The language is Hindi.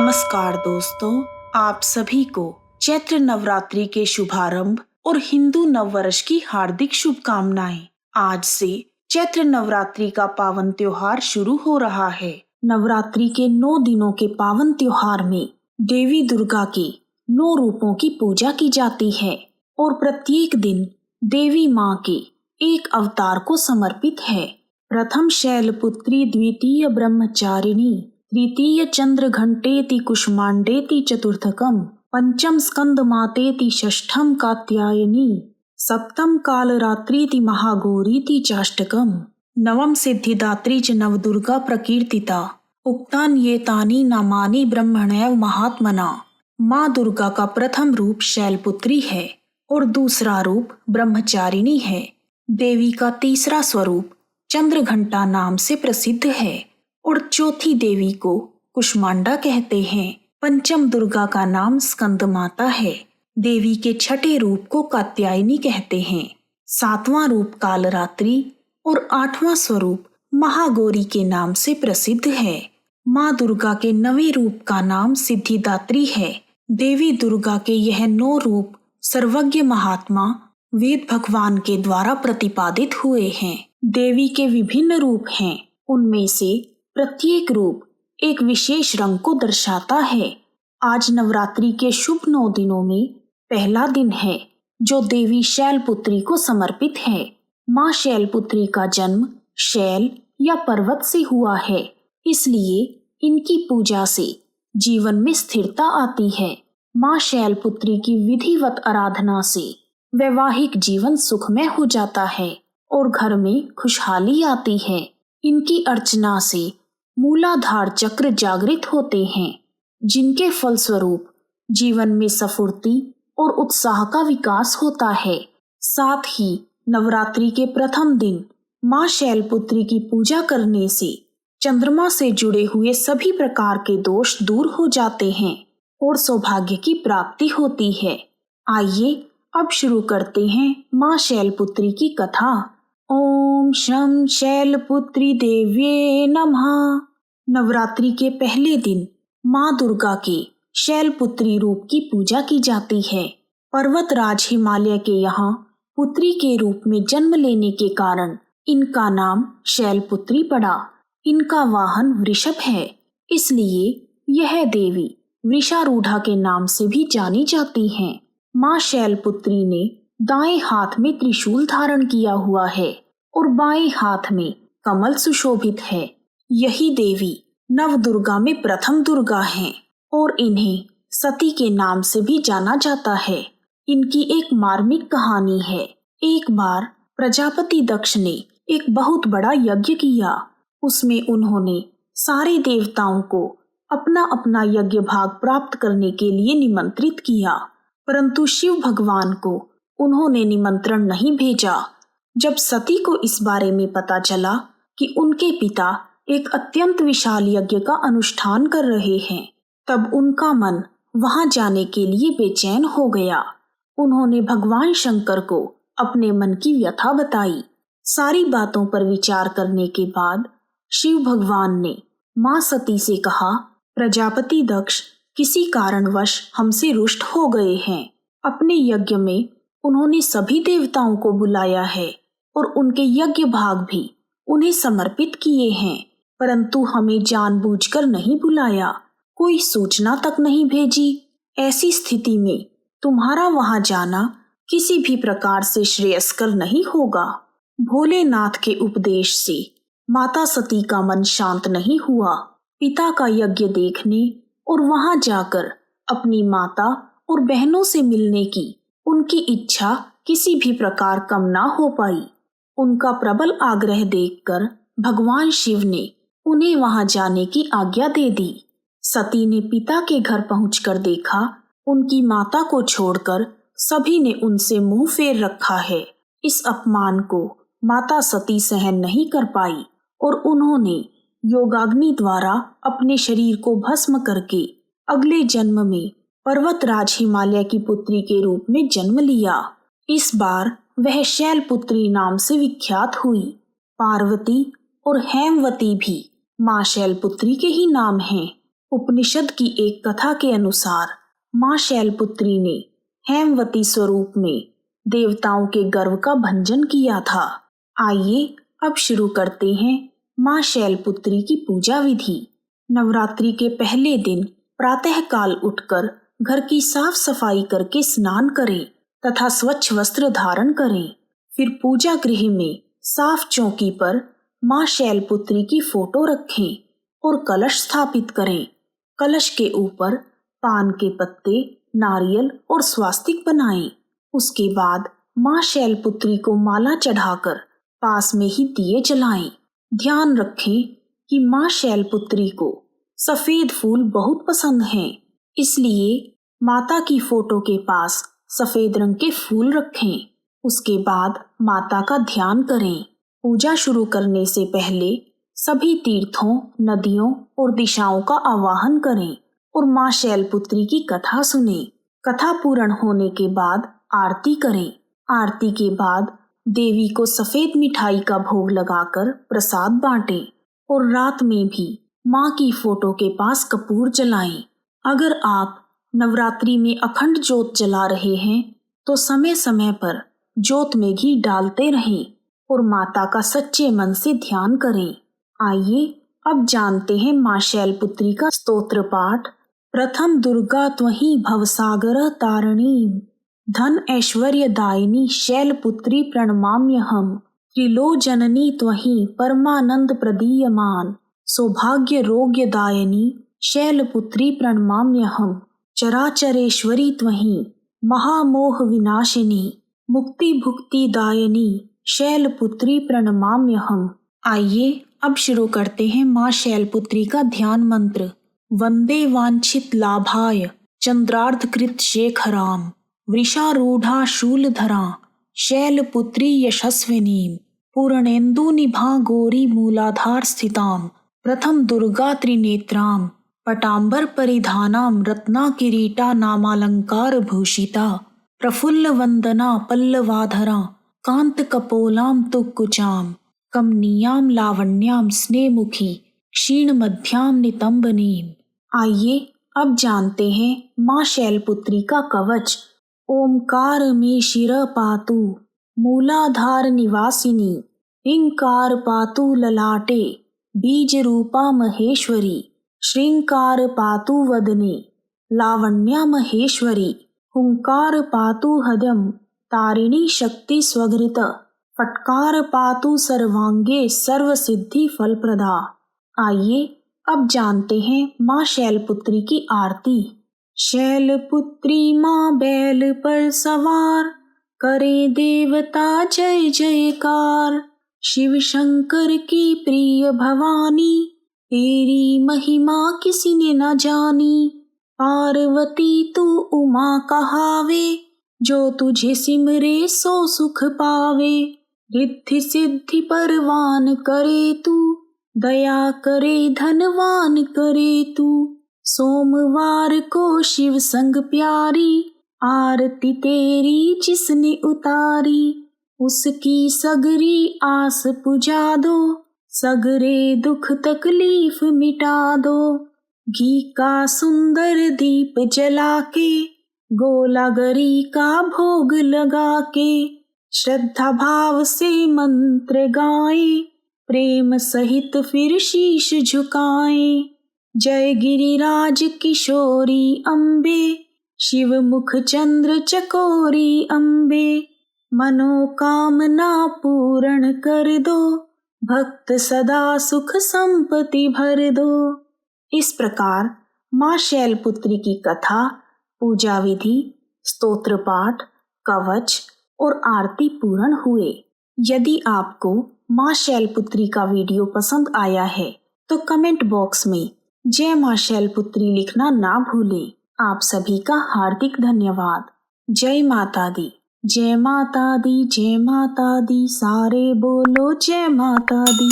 नमस्कार दोस्तों, आप सभी को चैत्र नवरात्रि के शुभारंभ और हिंदू नववर्ष की हार्दिक शुभकामनाएं। आज से चैत्र नवरात्रि का पावन त्योहार शुरू हो रहा है। नवरात्रि के 9 दिनों के पावन त्योहार में देवी दुर्गा के 9 रूपों की पूजा की जाती है और प्रत्येक दिन देवी माँ के एक अवतार को समर्पित है। प्रथम शैलपुत्री, द्वितीय ब्रह्मचारिणी, तृतीय चंद्र घंटेति कुष्मांडेति चतुर्थकम, पंचम स्कंद मातेति षष्ठम कात्यायनी, सप्तम कालरात्रीति महागौरीति चाष्टकम, नवम सिद्धिदात्री च नवदुर्गा प्रकीर्तिता, उक्तान्येतानि नामानि ब्रह्मणैव महात्मना। माँ दुर्गा का प्रथम रूप शैलपुत्री है और दूसरा रूप ब्रह्मचारिणी है। देवी का तीसरा स्वरूप चंद्रघंटा नाम से प्रसिद्ध है और चौथी देवी को कुष्मांडा कहते हैं। पंचम दुर्गा का नाम स्कंद माता है। देवी के छठे रूप को कात्यायनी कहते हैं। सातवां रूप कालरात्रि और आठवां स्वरूप महागौरी के नाम से प्रसिद्ध है। माँ दुर्गा के 9वें रूप का नाम सिद्धिदात्री है। देवी दुर्गा के यह 9 रूप सर्वज्ञ महात्मा वेद भगवान के द्वारा प्रतिपादित हुए हैं। देवी के विभिन्न रूप हैं, उनमें से प्रत्येक रूप एक विशेष रंग को दर्शाता है। आज नवरात्रि के शुभ 9 दिनों में पहला दिन है जो देवी शैलपुत्री को समर्पित है। माँ शैलपुत्री का जन्म शैल या पर्वत से हुआ है, इसलिए इनकी पूजा से जीवन में स्थिरता आती है। माँ शैलपुत्री की विधिवत आराधना से वैवाहिक जीवन सुखमय हो जाता है और घर में खुशहाली आती है। इनकी अर्चना से मूलाधार चक्र जागृत होते हैं, जिनके फलस्वरूप जीवन में स्फूर्ति और उत्साह का विकास होता है। साथ ही नवरात्रि के प्रथम दिन माँ शैलपुत्री की पूजा करने से चंद्रमा से जुड़े हुए सभी प्रकार के दोष दूर हो जाते हैं और सौभाग्य की प्राप्ति होती है। आइए अब शुरू करते हैं माँ शैलपुत्री की कथा। ओम शं शैलपुत्री देव्ये नमः। नवरात्रि के पहले दिन माँ दुर्गा के शैलपुत्री रूप की पूजा की जाती है। पर्वतराज हिमालय के यहाँ पुत्री के रूप में जन्म लेने के कारण इनका नाम शैलपुत्री पड़ा। इनका वाहन वृषभ है, इसलिए यह देवी वृषारूढ़ा के नाम से भी जानी जाती हैं। माँ शैलपुत्री ने दाएं हाथ में त्रिशूल धारण किया हुआ है और बाएं हाथ में कमल सुशोभित है। यही देवी नवदुर्गा में प्रथम दुर्गा हैं और इन्हें सती के नाम से भी जाना जाता है। इनकी एक मार्मिक कहानी है। एक बार प्रजापति दक्ष ने एक बहुत बड़ा यज्ञ किया। उसमें उन्होंने सारे देवताओं को अपना अपना यज्ञ भाग प्राप्त करने के लिए निमंत्रित किया, परंतु शिव भगवान को उन्होंने निमंत्रण नहीं भेजा। जब सती को इस बारे में पता चला कि उनके पिता एक अत्यंत विशाल यज्ञ का अनुष्ठान कर रहे हैं, तब उनका मन वहां जाने के लिए बेचैन हो गया। उन्होंने भगवान शंकर को अपने मन की व्यथा बताई। सारी बातों पर विचार करने के बाद शिव भगवान ने माँ सती से कहा, प्रजापति दक्ष किसी कारणवश हमसे रुष्ट हो गए हैं। अपने यज्ञ में उन्होंने सभी देवताओं को बुलाया है और उनके यज्ञ भाग भी उन्हें समर्पित किए हैं, परंतु हमें जानबूझकर नहीं बुलाया, कोई सूचना तक नहीं भेजी। ऐसी स्थिति में तुम्हारा वहां जाना किसी भी प्रकार से श्रेयस्कर नहीं होगा। भोलेनाथ के उपदेश से माता सती का मन शांत नहीं हुआ। पिता का यज्ञ देखने और वहां जाकर अपनी माता और बहनों से मिलने की उनकी इच्छा किसी भी प्रकार कम ना हो पाई। उनका प्रबल आग्रह देखकर भगवान शिव ने उन्हें वहां जाने की आज्ञा दे दी। सती ने पिता के घर पहुंचकर देखा, उनकी माता को छोड़कर सभी ने उनसे मुंह फेर रखा है। इस अपमान को माता सती सहन नहीं कर पाई और उन्होंने योगाग्नि द्वारा अपने शरीर को भस्म करके अगले जन्म में पर्वतराज हिमालय की पुत्री के रूप में जन्म लिया। इस बार वह शैलपुत्री नाम से विख्यात हुई। पार्वती और हेमवती भी माँ शैलपुत्री के ही नाम हैं। उपनिषद की एक कथा के अनुसार माँ शैलपुत्री ने हेमवती स्वरूप में देवताओं के गर्व का भंजन किया था। आइए अब शुरू करते हैं माँ शैलपुत्री की पूजा विधि। नवरात्रि के पहले दिन प्रातः काल उठकर घर की साफ सफाई करके स्नान करें तथा स्वच्छ वस्त्र धारण करें। फिर पूजा गृह में साफ चौकी पर माँ शैलपुत्री की फोटो रखें और कलश स्थापित करें। कलश के ऊपर पान के पत्ते, नारियल और स्वास्तिक बनाएं। उसके बाद माँ शैलपुत्री को माला चढ़ाकर पास में ही दिए जलाएं। ध्यान रखें कि माँ शैलपुत्री को सफेद फूल बहुत पसंद हैं, इसलिए माता की फोटो के पास सफेद रंग के फूल रखें। उसके बाद माता का ध्यान करें। पूजा शुरू करने से पहले सभी तीर्थों, नदियों और दिशाओं का आवाहन करें और माँ शैलपुत्री की कथा सुनें। कथा पूर्ण होने के बाद आरती करें। आरती के बाद देवी को सफेद मिठाई का भोग लगाकर प्रसाद बांटें और रात में भी माँ की फोटो के पास कपूर जलाएं। अगर आप नवरात्रि में अखंड ज्योत जला रहे हैं तो समय समय पर ज्योत में घी डालते रहें और माता का सच्चे मन से ध्यान करें। आइए अब जानते हैं माँ शैलपुत्री का स्तोत्र पाठ। प्रथम दुर्गा त्वहि भवसागर तारिणी, धन ऐश्वर्य दायिनी शैलपुत्री प्रणमाम्यहम्। त्रिलोचननी त्वहि परमानंद प्रदीयमान, सौभाग्य रोग्य दायिनी शैलपुत्री प्रणमाम्यहम्। चराचरेश्वरी त्वहि महामोह विनाशिनी, मुक्ति भुक्ति दायिनी शैलपुत्री प्रणमाम्यहम्। आइए अब शुरू करते हैं माँ शैलपुत्री का ध्यान मंत्र। वंदे वांछित लाभाय चंद्रार्धकृत शेखराम, वृषारूढ़ा शूलधरा शैलपुत्री यशस्विनीम, पूर्णेन्दु निभा गौरी मूलाधार स्थिताम, प्रथम दुर्गा त्रिनेत्राम, पटांबर परिधानाम रत्ना किरीटा नामालंकार भूषिता, प्रफुल्ल वंदना पल्लवाधरा कांत कपोलाम तुक्कुचाम, कमनीयाम लावण्याम स्नेमुखी क्षीण मध्याम नितंबनीम। आइए अब जानते हैं माँ शैलपुत्री का कवच। ओमकार में शिर पातु मूलाधार निवासिनी, हिंकार पातु ललाटे बीज रूपा महेश्वरी, श्रृंकार पातु वदने लावण्या महेश्वरी, हुंकार पातु हृदयम तारिणी शक्ति स्वघृत, फटकार पातु सर्वांगे सर्व सिद्धि फलप्रदा। आइए अब जानते हैं माँ शैलपुत्री की आरती। शैलपुत्री माँ बैल पर सवार, करे देवता जय जयकार, शिव शंकर की प्रिय भवानी, तेरी महिमा किसी ने न जानी। पार्वती तू उमा कहावे, जो तुझे सिमरे सो सुख पावे, रिद्धि सिद्धि परवान करे तू, दया करे धनवान करे तू। सोमवार को शिव संग प्यारी, आरती तेरी जिसने उतारी, उसकी सगरी आस पुजा दो, सगरे दुख तकलीफ मिटा दो। घी का सुंदर दीप जला के, गोला गरी का भोग लगा के, श्रद्धा भाव से मंत्र गाएं, प्रेम सहित फिर शीश झुकाएं। जय गिरिराज किशोरी अम्बे, शिव मुख चंद्र चकोरी अम्बे, मनोकामना पूर्ण कर दो, भक्त सदा सुख संपत्ति भर दो। इस प्रकार माँ शैलपुत्री की कथा, पूजा विधि, स्तोत्र पाठ, कवच और आरती पूर्ण हुए। यदि आपको माँ शैलपुत्री का वीडियो पसंद आया है तो कमेंट बॉक्स में जय माँ शैलपुत्री लिखना ना भूलें। आप सभी का हार्दिक धन्यवाद। जय माता दी, जय माता दी, जय माता दी, सारे बोलो जय माता दी।